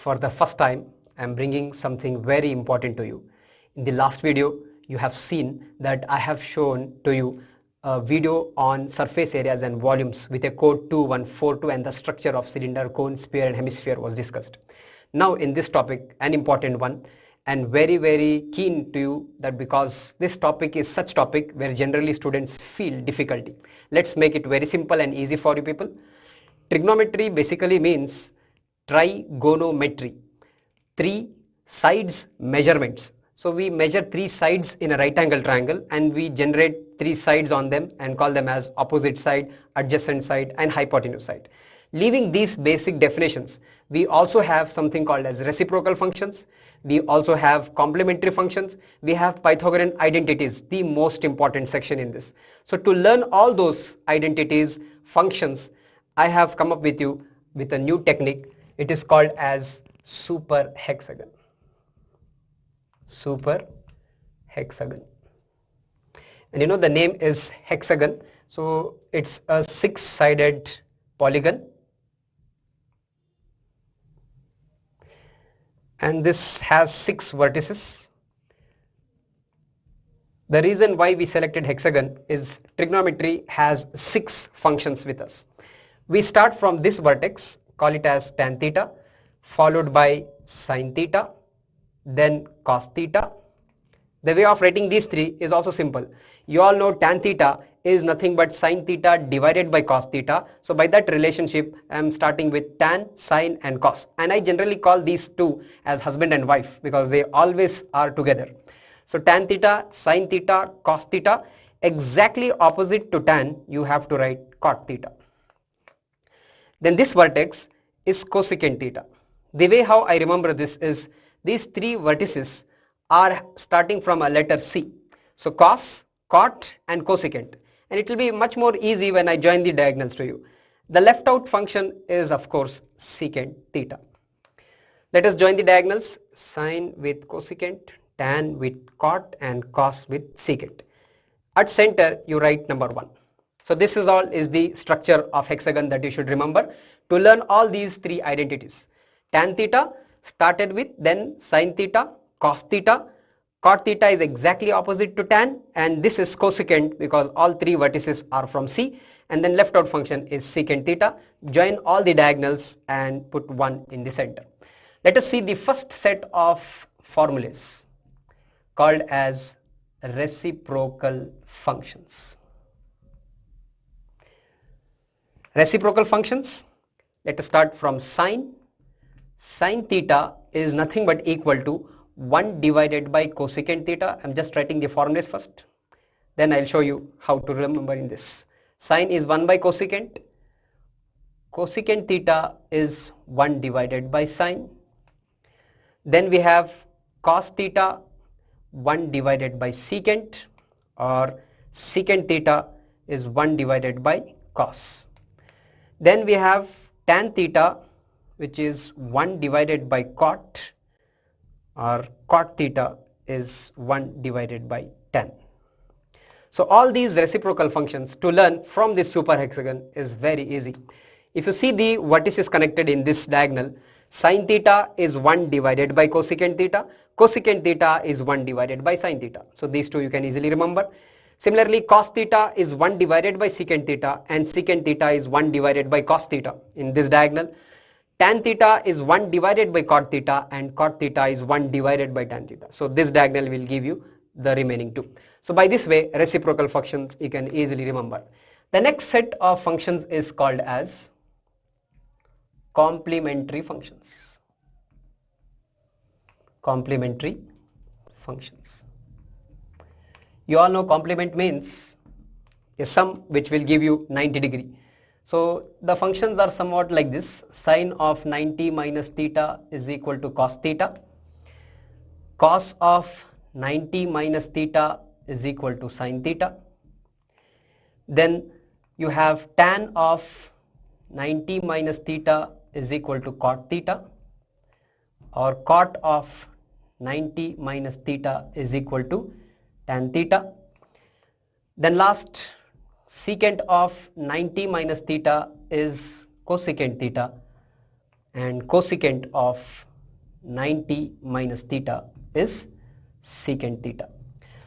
for the first time, I'm bringing something very important to you. In the last video, you have seen that I have shown to you a video on surface areas and volumes with a code 2142, and the structure of cylinder, cone, sphere and hemisphere was discussed. Now in this topic, an important one, and very keen to you, that because this topic is such topic where generally students feel difficulty. Let's make it very simple and easy for you people. Trigonometry basically means trigonometry, three sides measurements. So we measure three sides in a right angle triangle and we generate three sides on them and call them as opposite side, adjacent side and hypotenuse side. Leaving these basic definitions, we also have something called as reciprocal functions. We also have complementary functions. We have Pythagorean identities, the most important section in this. So to learn all those identities, functions, I have come up with you with a new technique. It is called as super hexagon. Super hexagon. And you know the name is hexagon. So it's a six-sided polygon. And this has six vertices. The reason why we selected hexagon is trigonometry has six functions with us. We start from this vertex, call it as tan theta, followed by sin theta, then cos theta. The way of writing these three is also simple. You all know tan theta is nothing but sin theta divided by cos theta. So by that relationship, I am starting with tan, sin and cos. And I generally call these two as husband and wife because they always are together. So tan theta, sin theta, cos theta, exactly opposite to tan, you have to write cot theta. Then this vertex is cosecant theta. The way how I remember this is these three vertices are starting from a letter C. So cos, cot and cosecant. And it will be much more easy when I join the diagonals to you. The left out function is of course secant theta. Let us join the diagonals, sin with cosecant, tan with cot and cos with secant. At center you write number 1. So this is all is the structure of hexagon that you should remember to learn all these three identities. Tan theta started with, then sin theta, cos theta, cot theta is exactly opposite to tan, and this is cosecant because all three vertices are from C, and then left out function is secant theta. Join all the diagonals and put 1 in the center. Let us see the first set of formulas called as reciprocal functions. Reciprocal functions, let us start from sin. Sin theta is nothing but equal to 1 divided by cosecant theta. I am just writing the formulas first. Then I will show you how to remember in this. Sin is 1 by cosecant. Cosecant theta is 1 divided by sin. Then we have cos theta 1 divided by secant, or secant theta is 1 divided by cos. Then we have tan theta, which is 1 divided by cot, or cot theta is 1 divided by tan. So all these reciprocal functions to learn from this super hexagon is very easy. If you see the vertices connected in this diagonal, sin theta is 1 divided by cosecant theta, cosecant theta is 1 divided by sin theta. So these two you can easily remember. Similarly, cos theta is 1 divided by secant theta and secant theta is 1 divided by cos theta in this diagonal. Tan theta is 1 divided by cot theta and cot theta is 1 divided by tan theta. So this diagonal will give you the remaining two. So by this way, reciprocal functions you can easily remember. The next set of functions is called as complementary functions. Complementary functions. You all know complement means a sum which will give you 90 degree. So the functions are somewhat like this. Sin of 90 minus theta is equal to cos theta. Cos of 90 minus theta is equal to sin theta. Then you have tan of 90 minus theta is equal to cot theta, or cot of 90 minus theta is equal to tan theta. Then last, secant of 90 minus theta is cosecant theta, and cosecant of 90 minus theta is secant theta.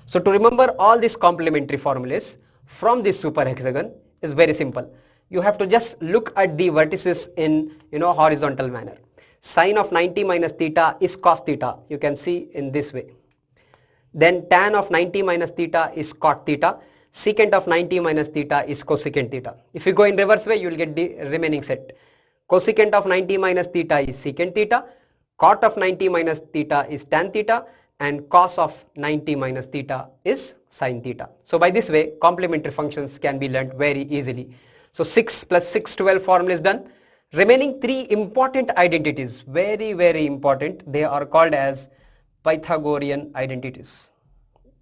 So to remember all these complementary formulas from this super hexagon is very simple. You have to just look at the vertices in horizontal manner. Sine of 90 minus theta is cos theta, you can see in this way. Then tan of 90 minus theta is cot theta. Secant of 90 minus theta is cosecant theta. If you go in reverse way, you will get the remaining set. Cosecant of 90 minus theta is secant theta. Cot of 90 minus theta is tan theta. And cos of 90 minus theta is sin theta. So by this way, complementary functions can be learnt very easily. So 6 plus 6, 12 formula is done. Remaining 3 important identities, very, very important. They are called as Pythagorean identities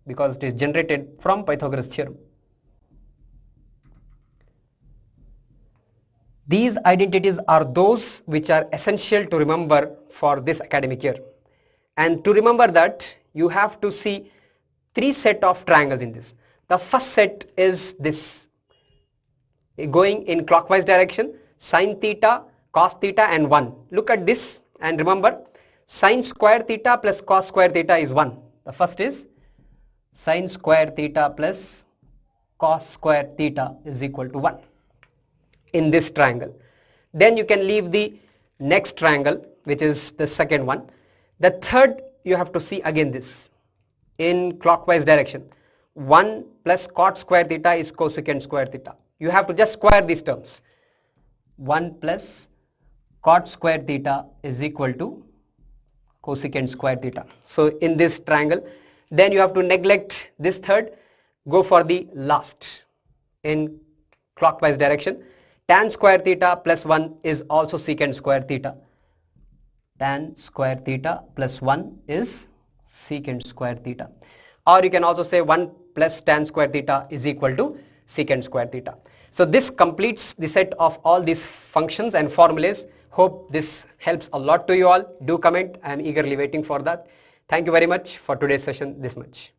because it is generated from Pythagoras theorem. These identities are those which are essential to remember for this academic year. And to remember that, you have to see 3 sets of triangles in this. The first set is this, going in clockwise direction, sin theta, cos theta and 1. Look at this and remember, sin square theta plus cos square theta is 1. The first is sin square theta plus cos square theta is equal to 1 in this triangle. Then you can leave the next triangle, which is the second one. The third, you have to see again this in clockwise direction. 1 plus cot square theta is cosecant square theta. You have to just square these terms. 1 plus cot square theta is equal to cosecant square theta. So in this triangle, then you have to neglect this third, go for the last in clockwise direction. Tan square theta plus 1 is also secant square theta. Tan square theta plus 1 is secant square theta. Or you can also say 1 plus tan square theta is equal to secant square theta. So this completes the set of all these functions and formulas. Hope this helps a lot to you all. Do comment. I am eagerly waiting for that. Thank you very much for today's session this much.